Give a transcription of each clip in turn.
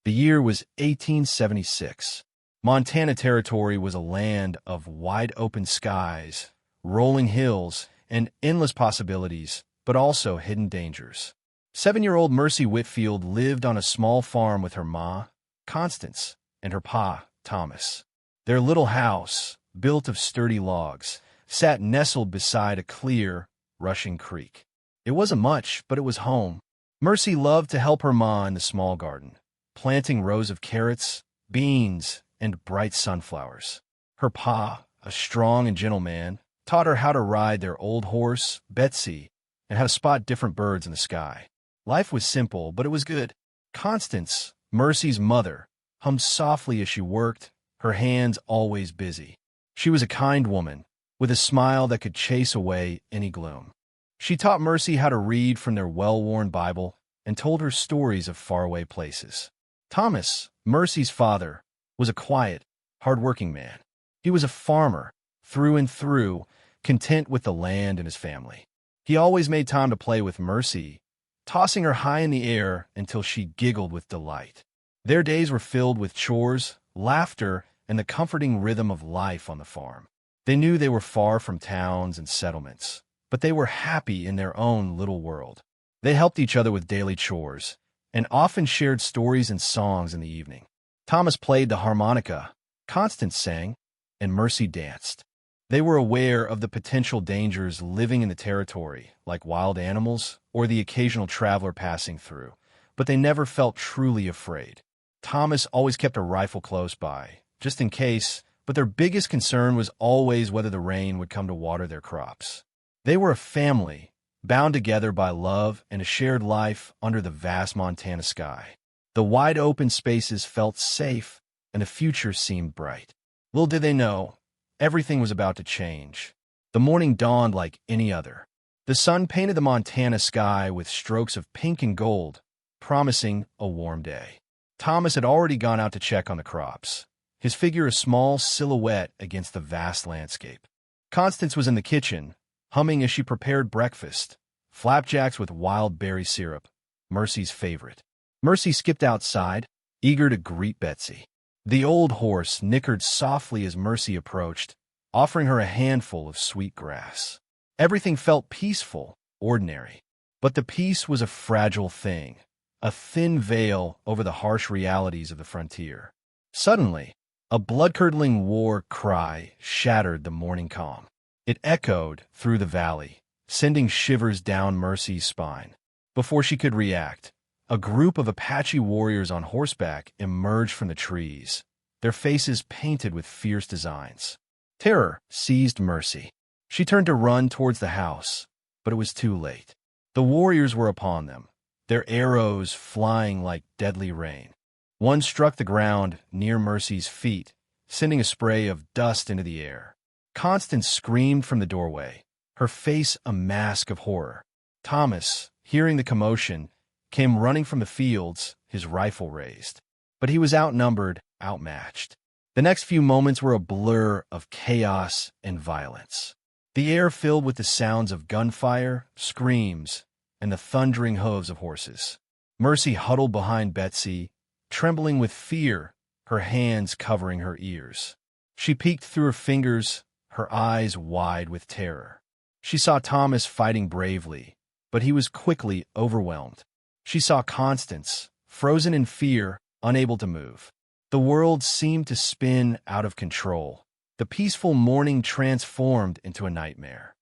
The year was 1876. Montana Territory was a land of wide-open skies, rolling hills, and endless possibilities, but also hidden dangers. 7-year-old Mercy Whitfield lived on a small farm with her ma, Constance, and her pa, Thomas. Their little house, built of sturdy logs, sat nestled beside a clear, rushing creek. It wasn't much, but it was home. Mercy loved to help her ma in the small garden, planting rows of carrots, beans, and bright sunflowers. Her pa, a strong and gentle man, taught her how to ride their old horse, Betsy, and how to spot different birds in the sky. Life was simple, but it was good. Constance, Mercy's mother, hummed softly as she worked, her hands always busy. She was a kind woman, with a smile that could chase away any gloom. She taught Mercy how to read from their well-worn Bible and told her stories of faraway places. Thomas, Mercy's father, was a quiet, hard-working man. He was a farmer, through and through, content with the land and his family. He always made time to play with Mercy, tossing her high in the air until she giggled with delight. Their days were filled with chores, laughter, and the comforting rhythm of life on the farm. They knew they were far from towns and settlements, but they were happy in their own little world. They helped each other with daily chores, and often shared stories and songs in the evening. Thomas played the harmonica, Constance sang, and Mercy danced. They were aware of the potential dangers living in the territory, like wild animals or the occasional traveler passing through, but they never felt truly afraid. Thomas always kept a rifle close by, just in case, but their biggest concern was always whether the rain would come to water their crops. They were a family, bound together by love and a shared life under the vast Montana sky. The wide-open spaces felt safe, and the future seemed bright. Little did they know, everything was about to change. The morning dawned like any other. The sun painted the Montana sky with strokes of pink and gold, promising a warm day. Thomas had already gone out to check on the crops, his figure a small silhouette against the vast landscape. Constance was in the kitchen, humming as she prepared breakfast, flapjacks with wild berry syrup, Mercy's favorite. Mercy skipped outside, eager to greet Betsy. The old horse nickered softly as Mercy approached, offering her a handful of sweet grass. Everything felt peaceful, ordinary. But the peace was a fragile thing, a thin veil over the harsh realities of the frontier. Suddenly, a blood-curdling war cry shattered the morning calm. It echoed through the valley, sending shivers down Mercy's spine. Before she could react, a group of Apache warriors on horseback emerged from the trees, their faces painted with fierce designs. Terror seized Mercy. She turned to run towards the house, but it was too late. The warriors were upon them, their arrows flying like deadly rain. One struck the ground near Mercy's feet, sending a spray of dust into the air. Constance screamed from the doorway, her face a mask of horror. Thomas, hearing the commotion, came running from the fields, his rifle raised. But he was outnumbered, outmatched. The next few moments were a blur of chaos and violence. The air filled with the sounds of gunfire, screams, and the thundering hooves of horses. Mercy huddled behind Betsy, trembling with fear, her hands covering her ears. She peeked through her fingers, her eyes wide with terror. She saw Thomas fighting bravely, but he was quickly overwhelmed. She saw Constance, frozen in fear, unable to move. The world seemed to spin out of control. The peaceful morning transformed into a nightmare.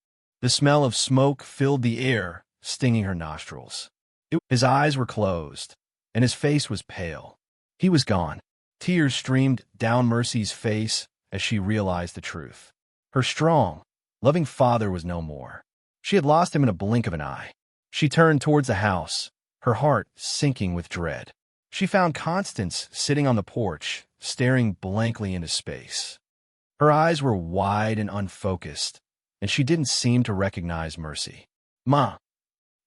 The smell of smoke filled the air, stinging her nostrils. His eyes were closed, and his face was pale. He was gone. Tears streamed down Mercy's face as she realized the truth. Her strong, loving father was no more. She had lost him in a blink of an eye. She turned towards the house, her heart sinking with dread. She found Constance sitting on the porch, staring blankly into space. Her eyes were wide and unfocused, and she didn't seem to recognize Mercy. "Ma,"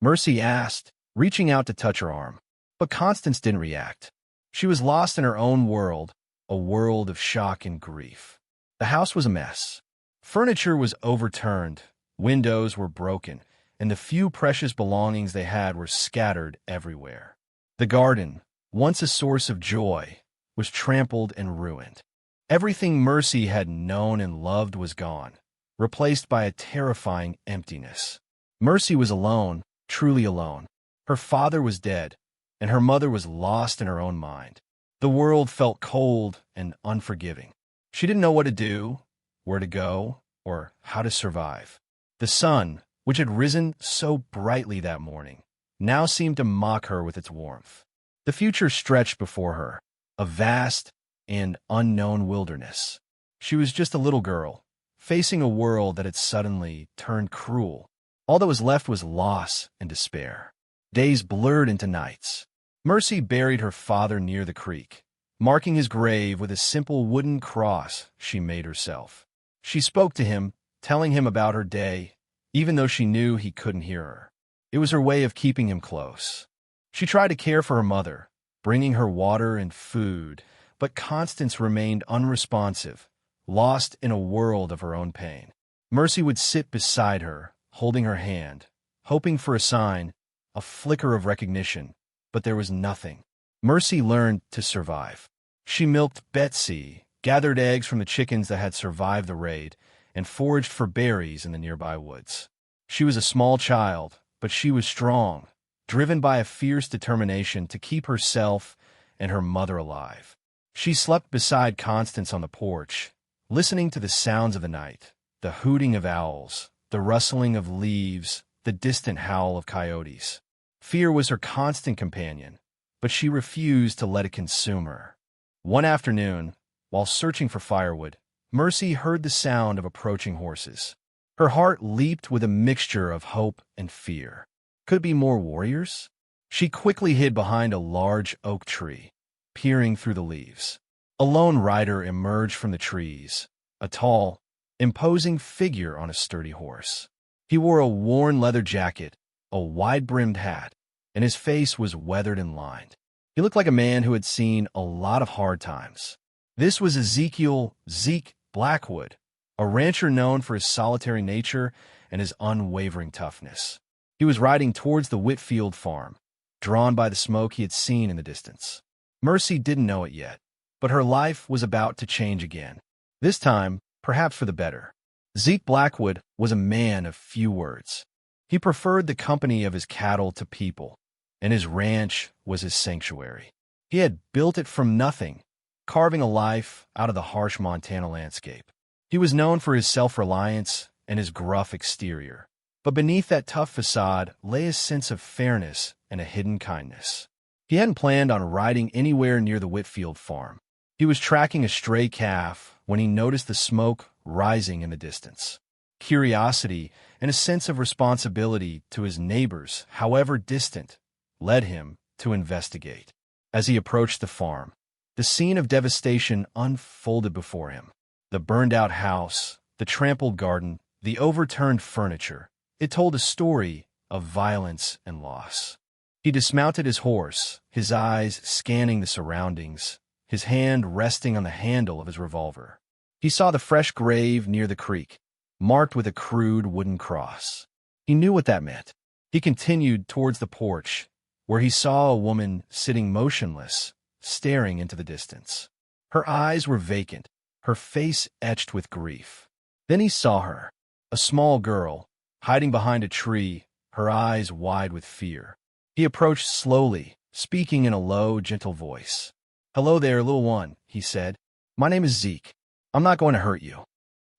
Mercy asked, reaching out to touch her arm. But Constance didn't react. She was lost in her own world, a world of shock and grief. The house was a mess. Furniture was overturned, windows were broken, and the few precious belongings they had were scattered everywhere. The garden, once a source of joy, was trampled and ruined. Everything Mercy had known and loved was gone, replaced by a terrifying emptiness. Mercy was alone, truly alone. Her father was dead, and her mother was lost in her own mind. The world felt cold and unforgiving. She didn't know what to do, where to go, or how to survive. The sun, which had risen so brightly that morning, now seemed to mock her with its warmth. The future stretched before her, a vast and unknown wilderness. She was just a little girl, facing a world that had suddenly turned cruel. All that was left was loss and despair. Days blurred into nights. Mercy buried her father near the creek, marking his grave with a simple wooden cross she made herself. She spoke to him, telling him about her day, even though she knew he couldn't hear her. It was her way of keeping him close. She tried to care for her mother, bringing her water and food, but Constance remained unresponsive, lost in a world of her own pain. Mercy would sit beside her, holding her hand, hoping for a sign, a flicker of recognition, but there was nothing. Mercy learned to survive. She milked Betsy, gathered eggs from the chickens that had survived the raid, and foraged for berries in the nearby woods. She was a small child, but she was strong, driven by a fierce determination to keep herself and her mother alive. She slept beside Constance on the porch, listening to the sounds of the night, the hooting of owls, the rustling of leaves, the distant howl of coyotes. Fear was her constant companion, but she refused to let it consume her. One afternoon, while searching for firewood, Mercy heard the sound of approaching horses. Her heart leaped with a mixture of hope and fear. Could it be more warriors? She quickly hid behind a large oak tree, peering through the leaves. A lone rider emerged from the trees, a tall, imposing figure on a sturdy horse. He wore a worn leather jacket, a wide-brimmed hat, and his face was weathered and lined. He looked like a man who had seen a lot of hard times. This was Zeke Blackwood, a rancher known for his solitary nature and his unwavering toughness. He was riding towards the Whitfield farm, drawn by the smoke he had seen in the distance. Mercy didn't know it yet, but her life was about to change again. This time, perhaps for the better. Zeke Blackwood was a man of few words. He preferred the company of his cattle to people, and his ranch was his sanctuary. He had built it from nothing, carving a life out of the harsh Montana landscape. He was known for his self-reliance and his gruff exterior, but beneath that tough facade lay a sense of fairness and a hidden kindness. He hadn't planned on riding anywhere near the Whitfield farm. He was tracking a stray calf when he noticed the smoke rising in the distance. Curiosity and a sense of responsibility to his neighbors, however distant, led him to investigate. As he approached the farm, the scene of devastation unfolded before him. The burned-out house, the trampled garden, the overturned furniture. It told a story of violence and loss. He dismounted his horse, his eyes scanning the surroundings, his hand resting on the handle of his revolver. He saw the fresh grave near the creek, marked with a crude wooden cross. He knew what that meant. He continued towards the porch, where he saw a woman sitting motionless, staring into the distance. Her eyes were vacant, her face etched with grief. Then he saw her, a small girl, hiding behind a tree, her eyes wide with fear. He approached slowly, speaking in a low, gentle voice. "Hello there, little one," he said. "My name is Zeke. I'm not going to hurt you."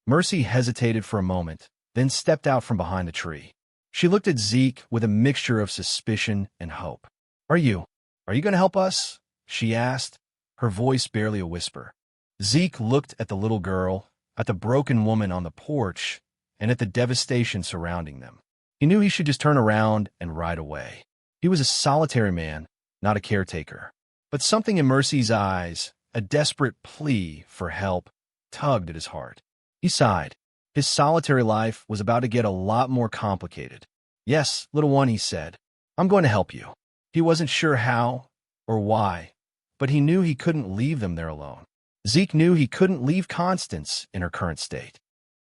Mercy hesitated for a moment, then stepped out from behind the tree. She looked at Zeke with a mixture of suspicion and hope. Are you going to help us?" she asked, her voice barely a whisper. Zeke looked at the little girl, at the broken woman on the porch, and at the devastation surrounding them. He knew he should just turn around and ride away. He was a solitary man, not a caretaker. But something in Mercy's eyes, a desperate plea for help, tugged at his heart. He sighed. His solitary life was about to get a lot more complicated. "Yes, little one," he said. "I'm going to help you." He wasn't sure how or why, but he knew he couldn't leave them there alone. Zeke knew he couldn't leave Constance in her current state.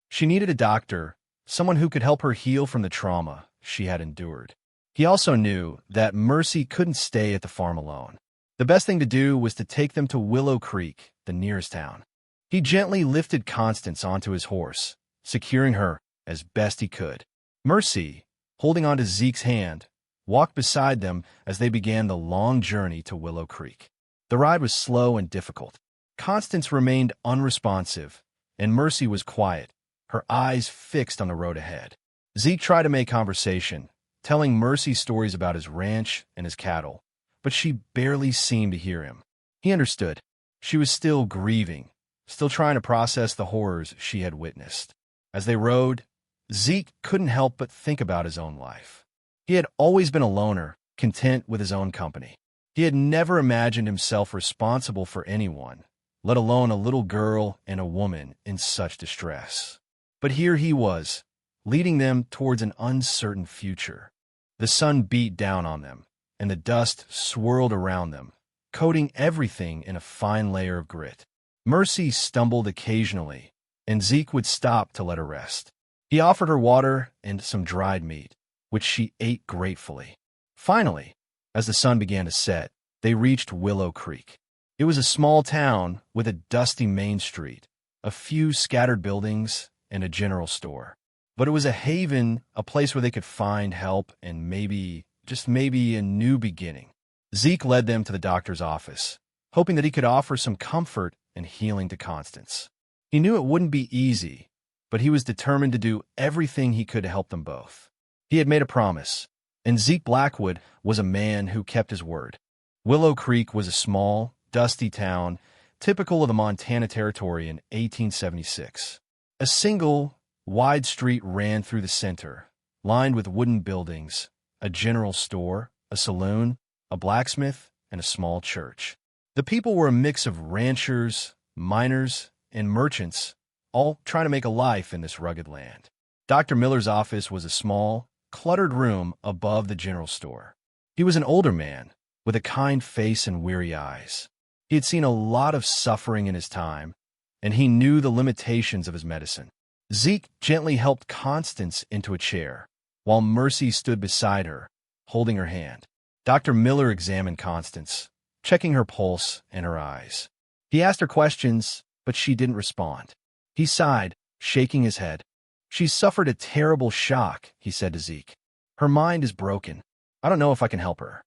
She needed a doctor, someone who could help her heal from the trauma she had endured. He also knew that Mercy couldn't stay at the farm alone. The best thing to do was to take them to Willow Creek, the nearest town. He gently lifted Constance onto his horse, securing her as best he could. Mercy, holding onto Zeke's hand, walked beside them as they began the long journey to Willow Creek. The ride was slow and difficult. Constance remained unresponsive, and Mercy was quiet, her eyes fixed on the road ahead. Zeke tried to make conversation, telling Mercy stories about his ranch and his cattle, but she barely seemed to hear him. He understood. She was still grieving, still trying to process the horrors she had witnessed. As they rode, Zeke couldn't help but think about his own life. He had always been a loner, content with his own company. He had never imagined himself responsible for anyone, let alone a little girl and a woman in such distress. But here he was, leading them towards an uncertain future. The sun beat down on them, and the dust swirled around them, coating everything in a fine layer of grit. Mercy stumbled occasionally, and Zeke would stop to let her rest. He offered her water and some dried meat, which she ate gratefully. Finally, as the sun began to set, they reached Willow Creek. It was a small town with a dusty main street, a few scattered buildings, and a general store. But it was a haven, a place where they could find help and maybe, just maybe, a new beginning. Zeke led them to the doctor's office, hoping that he could offer some comfort and healing to Constance. He knew it wouldn't be easy, but he was determined to do everything he could to help them both. He had made a promise, and Zeke Blackwood was a man who kept his word. Willow Creek was a small, dusty town, typical of the Montana Territory in 1876. A single, wide street ran through the center, lined with wooden buildings, a general store, a saloon, a blacksmith, and a small church. The people were a mix of ranchers, miners, and merchants, all trying to make a life in this rugged land. Dr. Miller's office was a small, cluttered room above the general store. He was an older man, with a kind face and weary eyes. He had seen a lot of suffering in his time, and he knew the limitations of his medicine. Zeke gently helped Constance into a chair, while Mercy stood beside her, holding her hand. Dr. Miller examined Constance, checking her pulse and her eyes. He asked her questions, but she didn't respond. He sighed, shaking his head. "She's suffered a terrible shock," he said to Zeke. "Her mind is broken. I don't know if I can help her."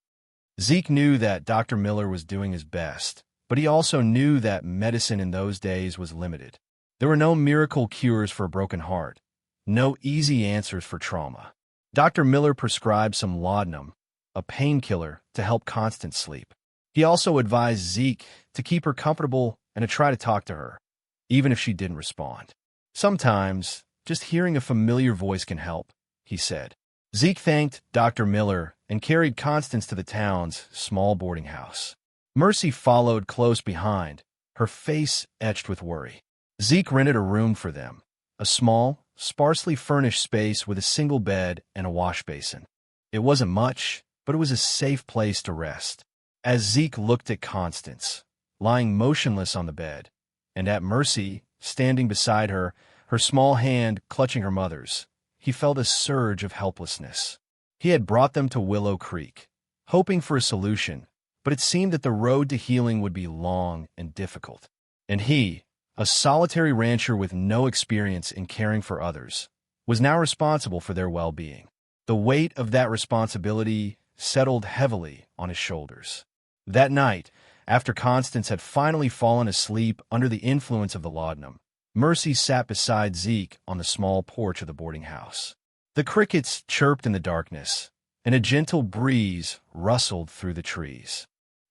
Zeke knew that Dr. Miller was doing his best, but he also knew that medicine in those days was limited. There were no miracle cures for a broken heart, no easy answers for trauma. Dr. Miller prescribed some laudanum, a painkiller, to help Constance sleep. He also advised Zeke to keep her comfortable and to try to talk to her, even if she didn't respond. "Sometimes, just hearing a familiar voice can help," he said. Zeke thanked Dr. Miller and carried Constance to the town's small boarding house. Mercy followed close behind, her face etched with worry. Zeke rented a room for them, a small, sparsely furnished space with a single bed and a wash basin. It wasn't much, but it was a safe place to rest. As Zeke looked at Constance, lying motionless on the bed, and at Mercy, standing beside her, her small hand clutching her mother's, he felt a surge of helplessness. He had brought them to Willow Creek, hoping for a solution, but it seemed that the road to healing would be long and difficult. And he, a solitary rancher with no experience in caring for others, was now responsible for their well-being. The weight of that responsibility settled heavily on his shoulders. That night, after Constance had finally fallen asleep under the influence of the laudanum, Mercy sat beside Zeke on the small porch of the boarding house. The crickets chirped in the darkness, and a gentle breeze rustled through the trees.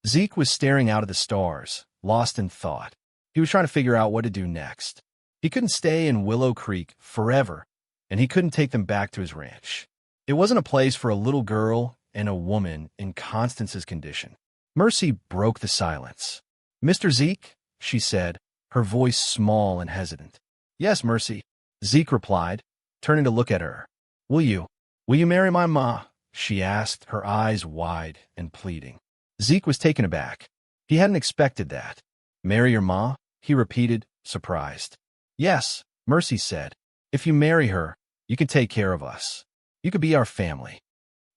Zeke was staring out at the stars, lost in thought. He was trying to figure out what to do next. He couldn't stay in Willow Creek forever, and he couldn't take them back to his ranch. It wasn't a place for a little girl and a woman in Constance's condition. Mercy broke the silence. "Mr. Zeke," she said, her voice small and hesitant. "Yes, Mercy," Zeke replied, turning to look at her. Will you marry my ma?" she asked, her eyes wide and pleading. Zeke was taken aback. He hadn't expected that. "Marry your ma?" he repeated, surprised. "Yes," Mercy said. "If you marry her, you can take care of us. You could be our family."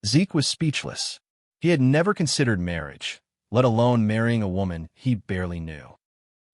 Zeke was speechless. He had never considered marriage, let alone marrying a woman he barely knew.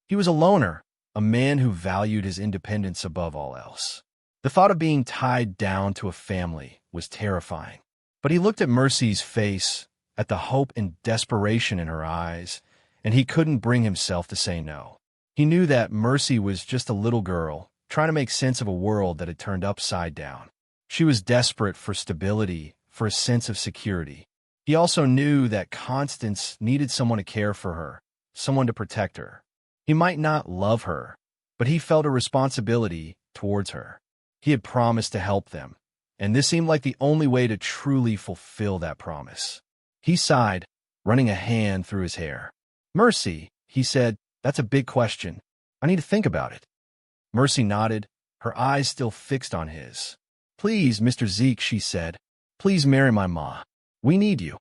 He was a loner, a man who valued his independence above all else. The thought of being tied down to a family was terrifying. But he looked at Mercy's face, at the hope and desperation in her eyes, and he couldn't bring himself to say no. He knew that Mercy was just a little girl, trying to make sense of a world that had turned upside down. She was desperate for stability, for a sense of security. He also knew that Constance needed someone to care for her, someone to protect her. He might not love her, but he felt a responsibility towards her. He had promised to help them, and this seemed like the only way to truly fulfill that promise. He sighed, running a hand through his hair. "Mercy," he said, "that's a big question. I need to think about it." Mercy nodded, her eyes still fixed on his. "Please, Mr. Zeke," she said, "please marry my ma. We need you."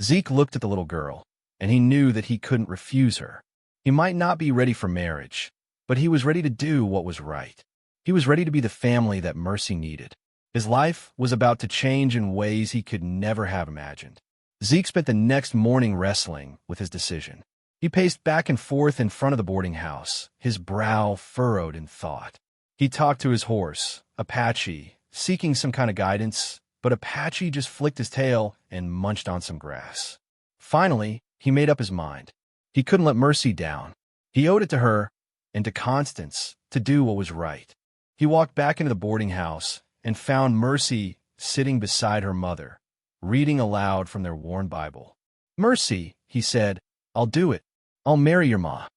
Zeke looked at the little girl, and he knew that he couldn't refuse her. He might not be ready for marriage, but he was ready to do what was right. He was ready to be the family that Mercy needed. His life was about to change in ways he could never have imagined. Zeke spent the next morning wrestling with his decision. He paced back and forth in front of the boarding house, his brow furrowed in thought. He talked to his horse, Apache, seeking some kind of guidance, but Apache just flicked his tail and munched on some grass. Finally, he made up his mind. He couldn't let Mercy down. He owed it to her and to Constance to do what was right. He walked back into the boarding house and found Mercy sitting beside her mother, reading aloud from their worn Bible. "Mercy," he said, "I'll do it. I'll marry your ma."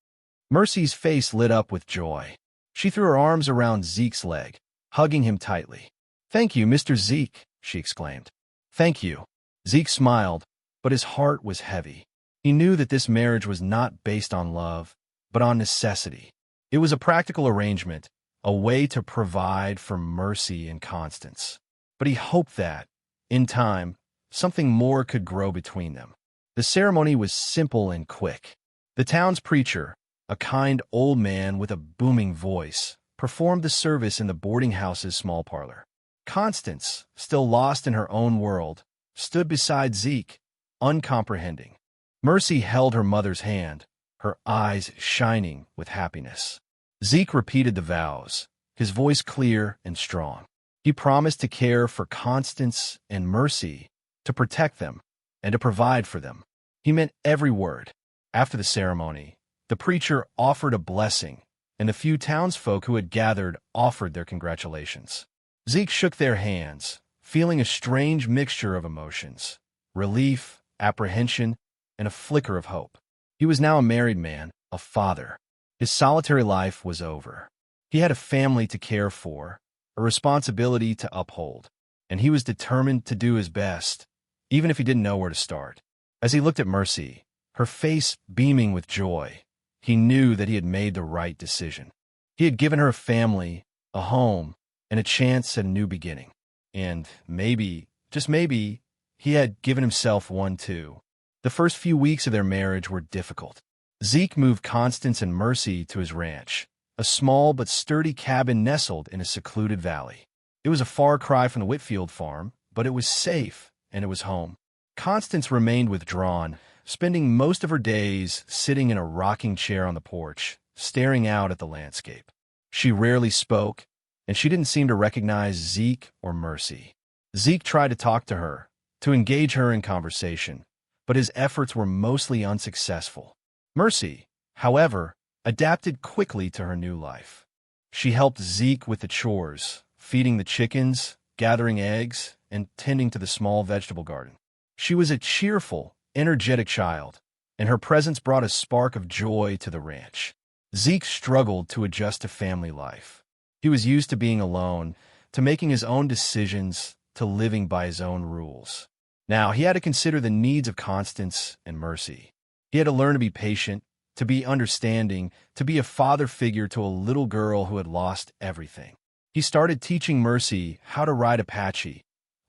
Mercy's face lit up with joy. She threw her arms around Zeke's leg, hugging him tightly. "Thank you, Mr. Zeke," she exclaimed. "Thank you." Zeke smiled, but his heart was heavy. He knew that this marriage was not based on love, but on necessity. It was a practical arrangement, a way to provide for Mercy and Constance. But he hoped that, in time, something more could grow between them. The ceremony was simple and quick. The town's preacher, a kind old man with a booming voice, performed the service in the boarding house's small parlor. Constance, still lost in her own world, stood beside Zeke, uncomprehending. Mercy held her mother's hand, her eyes shining with happiness. Zeke repeated the vows, his voice clear and strong. He promised to care for Constance and Mercy, to protect them, and to provide for them. He meant every word. After the ceremony, the preacher offered a blessing, and the few townsfolk who had gathered offered their congratulations. Zeke shook their hands, feeling a strange mixture of emotions: relief, apprehension, and a flicker of hope. He was now a married man, a father. His solitary life was over. He had a family to care for, a responsibility to uphold, and he was determined to do his best, even if he didn't know where to start. As he looked at Mercy, her face beaming with joy, he knew that he had made the right decision. He had given her a family, a home, and a chance at a new beginning. And maybe, just maybe, he had given himself one too. The first few weeks of their marriage were difficult. Zeke moved Constance and Mercy to his ranch, a small but sturdy cabin nestled in a secluded valley. It was a far cry from the Whitfield farm, but it was safe, and it was home. Constance remained withdrawn, spending most of her days sitting in a rocking chair on the porch, staring out at the landscape. She rarely spoke, and she didn't seem to recognize Zeke or Mercy. Zeke tried to talk to her, to engage her in conversation, but his efforts were mostly unsuccessful. Mercy, however, adapted quickly to her new life. She helped Zeke with the chores, feeding the chickens, gathering eggs, and tending to the small vegetable garden. She was a cheerful, energetic child, and her presence brought a spark of joy to the ranch. Zeke struggled to adjust to family life. He was used to being alone, to making his own decisions, to living by his own rules. Now he had to consider the needs of Constance and Mercy. He had to learn to be patient, to be understanding, to be a father figure to a little girl who had lost everything. He started teaching Mercy how to ride Apache,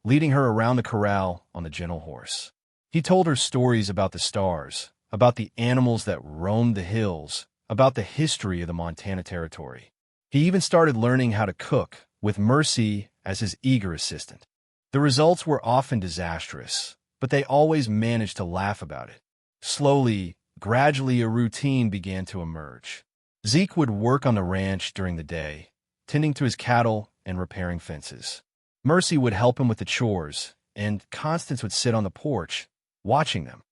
leading her around the corral on the gentle horse. He told her stories about the stars, about the animals that roamed the hills, about the history of the Montana Territory. He even started learning how to cook, with Mercy as his eager assistant. The results were often disastrous, but they always managed to laugh about it. Slowly, gradually, a routine began to emerge. Zeke would work on the ranch during the day, tending to his cattle and repairing fences. Mercy would help him with the chores, and Constance would sit on the porch, watching them.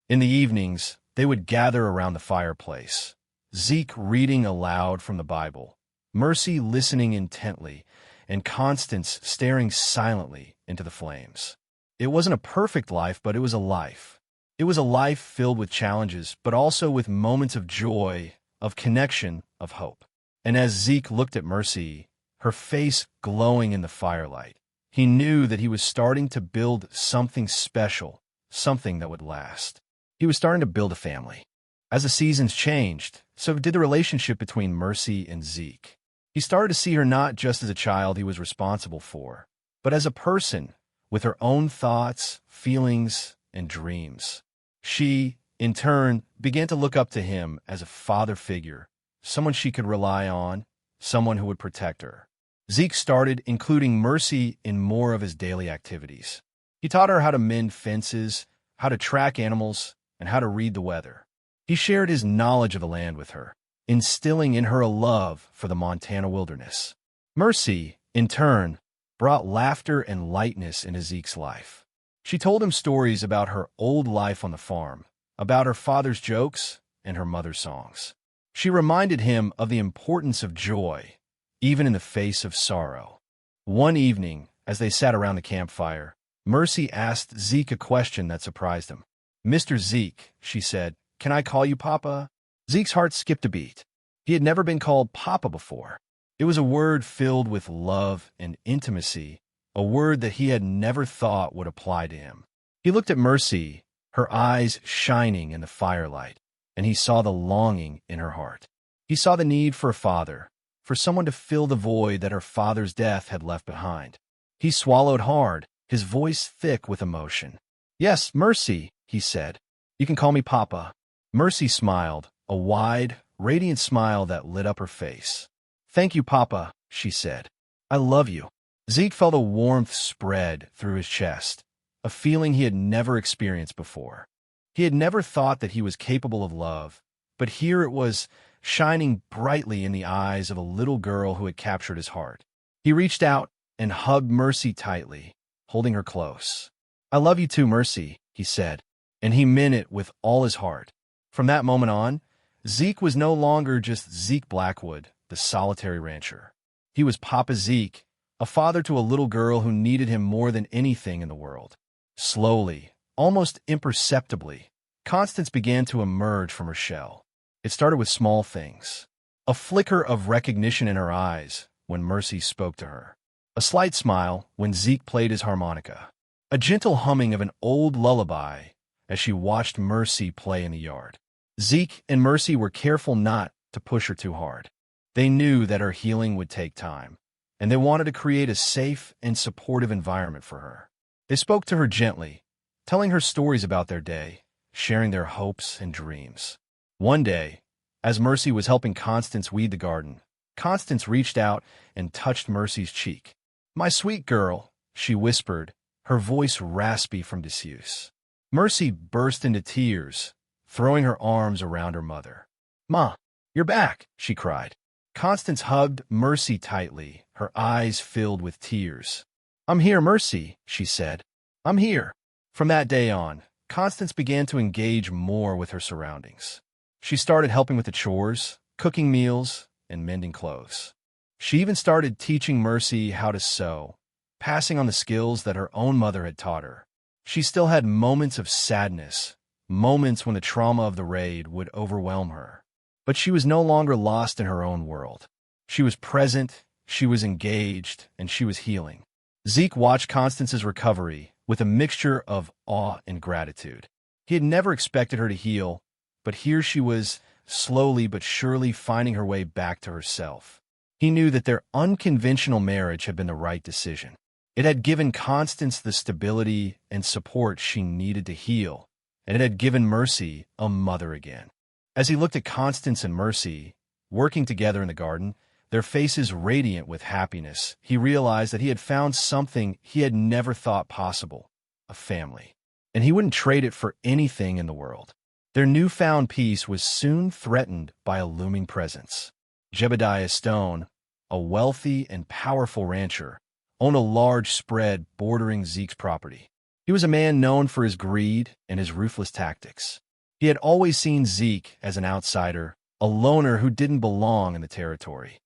In the evenings, they would gather around the fireplace, Zeke reading aloud from the Bible, Mercy listening intently, and Constance staring silently into the flames. It wasn't a perfect life, but it was a life. It was a life filled with challenges, but also with moments of joy, of connection, of hope. And as Zeke looked at Mercy, her face glowing in the firelight, he knew that he was starting to build something special, something that would last. He was starting to build a family. As the seasons changed, so did the relationship between Mercy and Zeke. He started to see her not just as a child he was responsible for, but as a person with her own thoughts, feelings, and dreams. She, in turn, began to look up to him as a father figure, someone she could rely on, someone who would protect her. Zeke started including Mercy in more of his daily activities. He taught her how to mend fences, how to track animals, and how to read the weather. He shared his knowledge of the land with her, instilling in her a love for the Montana wilderness. Mercy, in turn, brought laughter and lightness into Zeke's life. She told him stories about her old life on the farm, about her father's jokes and her mother's songs. She reminded him of the importance of joy, even in the face of sorrow. One evening, as they sat around the campfire, Mercy asked Zeke a question that surprised him. "Mr. Zeke," she said, "can I call you Papa?" Zeke's heart skipped a beat. He had never been called Papa before. It was a word filled with love and intimacy, a word that he had never thought would apply to him. He looked at Mercy, her eyes shining in the firelight, and he saw the longing in her heart. He saw the need for a father, for someone to fill the void that her father's death had left behind. He swallowed hard, his voice thick with emotion. "Yes, Mercy," he said. "You can call me Papa." Mercy smiled, a wide, radiant smile that lit up her face. "Thank you, Papa," she said. "I love you." Zeke felt a warmth spread through his chest, a feeling he had never experienced before. He had never thought that he was capable of love, but here it was, shining brightly in the eyes of a little girl who had captured his heart. He reached out and hugged Mercy tightly, holding her close. "I love you too, Mercy," he said, and he meant it with all his heart. From that moment on, Zeke was no longer just Zeke Blackwood, the solitary rancher. He was Papa Zeke, a father to a little girl who needed him more than anything in the world. Slowly, almost imperceptibly, Constance began to emerge from her shell. It started with small things. A flicker of recognition in her eyes when Mercy spoke to her. A slight smile when Zeke played his harmonica. A gentle humming of an old lullaby as she watched Mercy play in the yard. Zeke and Mercy were careful not to push her too hard. They knew that her healing would take time, and they wanted to create a safe and supportive environment for her. They spoke to her gently, telling her stories about their day, sharing their hopes and dreams. One day, as Mercy was helping Constance weed the garden, Constance reached out and touched Mercy's cheek. "My sweet girl," she whispered, her voice raspy from disuse. Mercy burst into tears, throwing her arms around her mother. "Ma, you're back," she cried. Constance hugged Mercy tightly, her eyes filled with tears. "I'm here, Mercy," she said. "I'm here." From that day on, Constance began to engage more with her surroundings. She started helping with the chores, cooking meals, and mending clothes. She even started teaching Mercy how to sew, passing on the skills that her own mother had taught her. She still had moments of sadness, moments when the trauma of the raid would overwhelm her. But she was no longer lost in her own world. She was present, she was engaged, and she was healing. Zeke watched Constance's recovery with a mixture of awe and gratitude. He had never expected her to heal, but here she was, slowly but surely finding her way back to herself. He knew that their unconventional marriage had been the right decision. It had given Constance the stability and support she needed to heal, and it had given Mercy a mother again. As he looked at Constance and Mercy, working together in the garden, their faces radiant with happiness, he realized that he had found something he had never thought possible, a family. And he wouldn't trade it for anything in the world. Their newfound peace was soon threatened by a looming presence. Jebediah Stone, a wealthy and powerful rancher, owned a large spread bordering Zeke's property. He was a man known for his greed and his ruthless tactics. He had always seen Zeke as an outsider, a loner who didn't belong in the territory.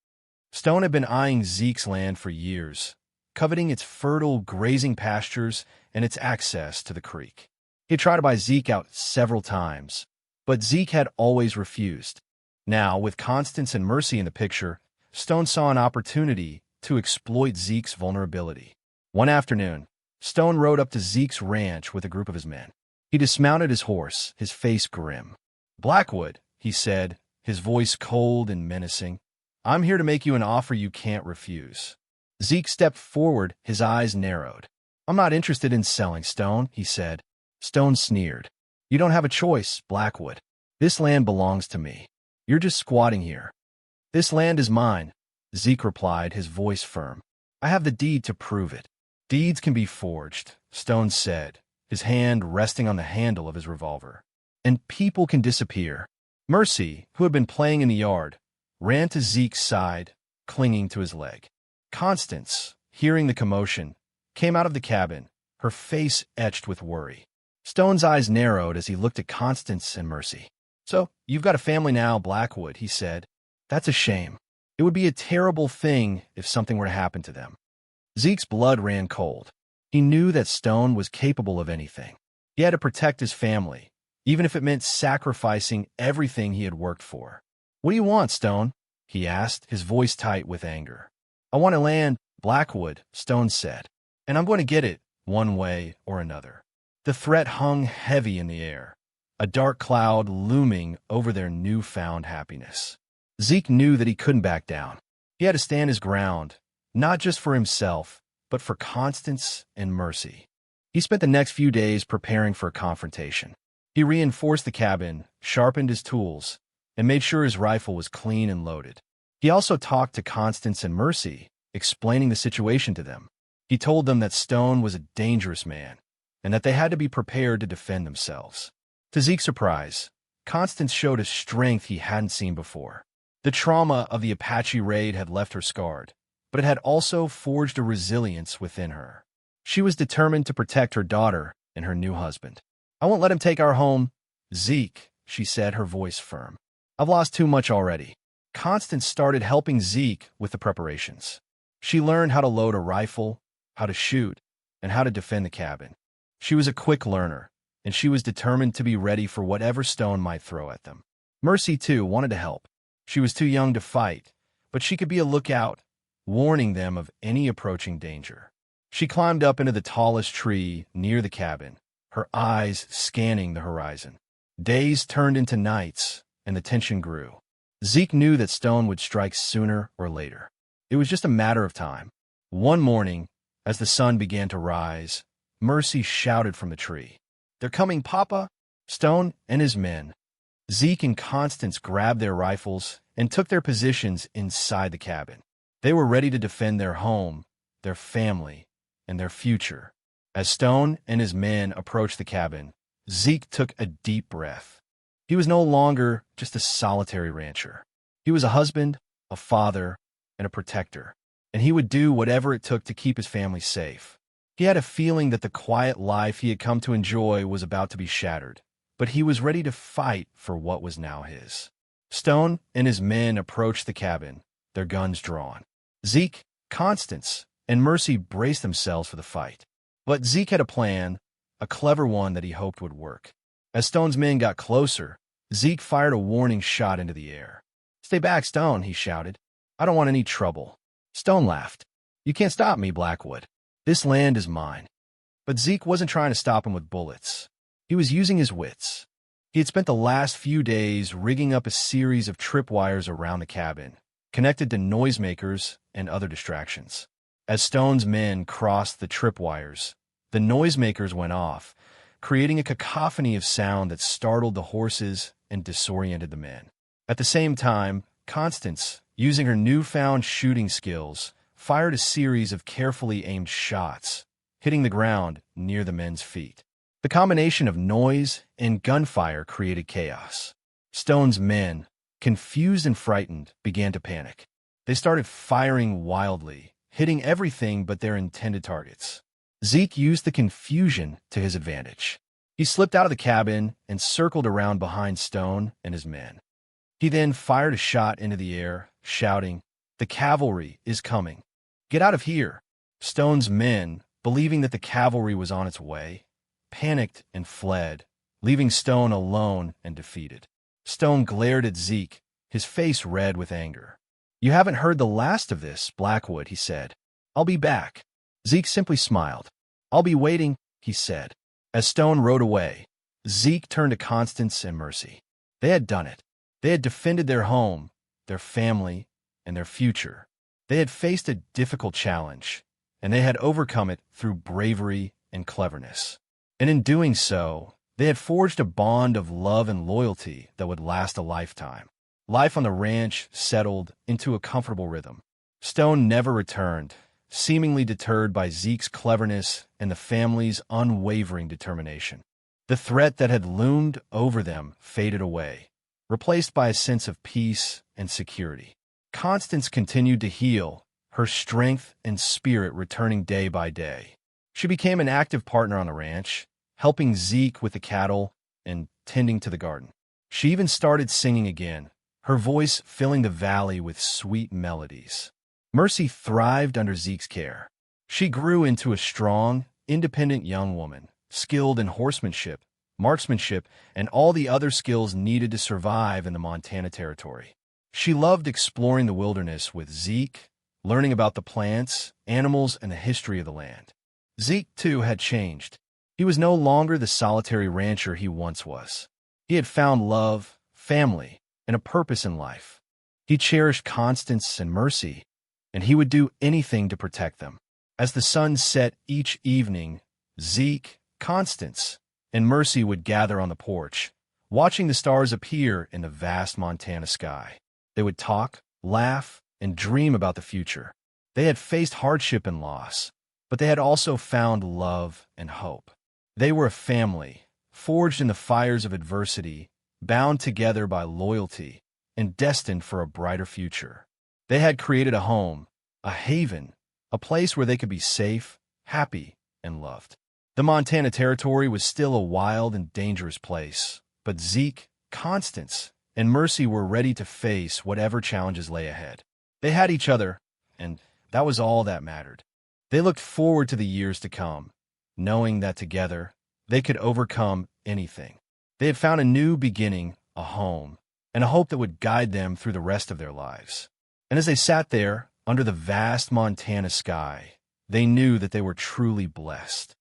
Stone had been eyeing Zeke's land for years, coveting its fertile grazing pastures and its access to the creek. He had tried to buy Zeke out several times, but Zeke had always refused. Now, with Constance and Mercy in the picture, Stone saw an opportunity to exploit Zeke's vulnerability. One afternoon, Stone rode up to Zeke's ranch with a group of his men. He dismounted his horse, his face grim. "Blackwood," he said, his voice cold and menacing, "I'm here to make you an offer you can't refuse." Zeke stepped forward, his eyes narrowed. "I'm not interested in selling, Stone," he said. Stone sneered. "You don't have a choice, Blackwood. This land belongs to me. You're just squatting here." "This land is mine," Zeke replied, his voice firm. "I have the deed to prove it." "Deeds can be forged," Stone said, his hand resting on the handle of his revolver. "And people can disappear." Mercy, who had been playing in the yard, ran to Zeke's side, clinging to his leg. Constance, hearing the commotion, came out of the cabin, her face etched with worry. Stone's eyes narrowed as he looked at Constance and Mercy. "So, you've got a family now, Blackwood," he said. "That's a shame. It would be a terrible thing if something were to happen to them." Zeke's blood ran cold. He knew that Stone was capable of anything. He had to protect his family, even if it meant sacrificing everything he had worked for. "What do you want, Stone?" he asked, his voice tight with anger. "I want to land, Blackwood," Stone said, "and I'm going to get it one way or another." The threat hung heavy in the air, a dark cloud looming over their newfound happiness. Zeke knew that he couldn't back down. He had to stand his ground, not just for himself, but for Constance and Mercy. He spent the next few days preparing for a confrontation. He reinforced the cabin, sharpened his tools, and made sure his rifle was clean and loaded. He also talked to Constance and Mercy, explaining the situation to them. He told them that Stone was a dangerous man, and that they had to be prepared to defend themselves. To Zeke's surprise, Constance showed a strength he hadn't seen before. The trauma of the Apache raid had left her scarred, but it had also forged a resilience within her. She was determined to protect her daughter and her new husband. "I won't let him take our home, Zeke," she said, her voice firm. "I've lost too much already." Constance started helping Zeke with the preparations. She learned how to load a rifle, how to shoot, and how to defend the cabin. She was a quick learner, and she was determined to be ready for whatever Stone might throw at them. Mercy, too, wanted to help. She was too young to fight, but she could be a lookout, warning them of any approaching danger. She climbed up into the tallest tree near the cabin, her eyes scanning the horizon. Days turned into nights, and the tension grew. Zeke knew that Stone would strike sooner or later. It was just a matter of time. One morning, as the sun began to rise, Mercy shouted from the tree, "They're coming, Papa!" Stone and his men. Zeke and Constance grabbed their rifles and took their positions inside the cabin. They were ready to defend their home, their family, and their future. As Stone and his men approached the cabin, Zeke took a deep breath. He was no longer just a solitary rancher. He was a husband, a father, and a protector, and he would do whatever it took to keep his family safe. He had a feeling that the quiet life he had come to enjoy was about to be shattered, but he was ready to fight for what was now his. Stone and his men approached the cabin, their guns drawn. Zeke, Constance, and Mercy braced themselves for the fight. But Zeke had a plan, a clever one that he hoped would work. As Stone's men got closer, Zeke fired a warning shot into the air. "Stay back, Stone," he shouted. "I don't want any trouble." Stone laughed. "You can't stop me, Blackwood. This land is mine." But Zeke wasn't trying to stop him with bullets. He was using his wits. He had spent the last few days rigging up a series of tripwires around the cabin, connected to noisemakers and other distractions. As Stone's men crossed the tripwires, the noisemakers went off, creating a cacophony of sound that startled the horses and disoriented the men. At the same time, Constance, using her newfound shooting skills, fired a series of carefully aimed shots, hitting the ground near the men's feet. The combination of noise and gunfire created chaos. Stone's men, confused and frightened, began to panic. They started firing wildly, hitting everything but their intended targets. Zeke used the confusion to his advantage. He slipped out of the cabin and circled around behind Stone and his men. He then fired a shot into the air, shouting, "The cavalry is coming. Get out of here." Stone's men, believing that the cavalry was on its way, panicked and fled, leaving Stone alone and defeated. Stone glared at Zeke, his face red with anger. "You haven't heard the last of this, Blackwood," he said. "I'll be back." Zeke simply smiled. "I'll be waiting," he said. As Stone rode away, Zeke turned to Constance and Mercy. They had done it. They had defended their home, their family, and their future. They had faced a difficult challenge, and they had overcome it through bravery and cleverness. And in doing so, they had forged a bond of love and loyalty that would last a lifetime. Life on the ranch settled into a comfortable rhythm. Stone never returned, seemingly deterred by Zeke's cleverness and the family's unwavering determination. The threat that had loomed over them faded away, replaced by a sense of peace and security. Constance continued to heal, her strength and spirit returning day by day. She became an active partner on the ranch, helping Zeke with the cattle and tending to the garden. She even started singing again, her voice filling the valley with sweet melodies. Mercy thrived under Zeke's care. She grew into a strong, independent young woman, skilled in horsemanship, marksmanship, and all the other skills needed to survive in the Montana Territory. She loved exploring the wilderness with Zeke, learning about the plants, animals, and the history of the land. Zeke, too, had changed. He was no longer the solitary rancher he once was. He had found love, family, and a purpose in life. He cherished Constance and Mercy, and he would do anything to protect them. As the sun set each evening, Zeke, Constance, and Mercy would gather on the porch, watching the stars appear in the vast Montana sky. They would talk, laugh, and dream about the future. They had faced hardship and loss, but they had also found love and hope. They were a family, forged in the fires of adversity, bound together by loyalty, and destined for a brighter future. They had created a home, a haven, a place where they could be safe, happy, and loved. The Montana Territory was still a wild and dangerous place, but Zeke, Constance, and Mercy were ready to face whatever challenges lay ahead. They had each other, and that was all that mattered. They looked forward to the years to come, knowing that together they could overcome anything. They had found a new beginning, a home, and a hope that would guide them through the rest of their lives. And as they sat there, under the vast Montana sky, they knew that they were truly blessed.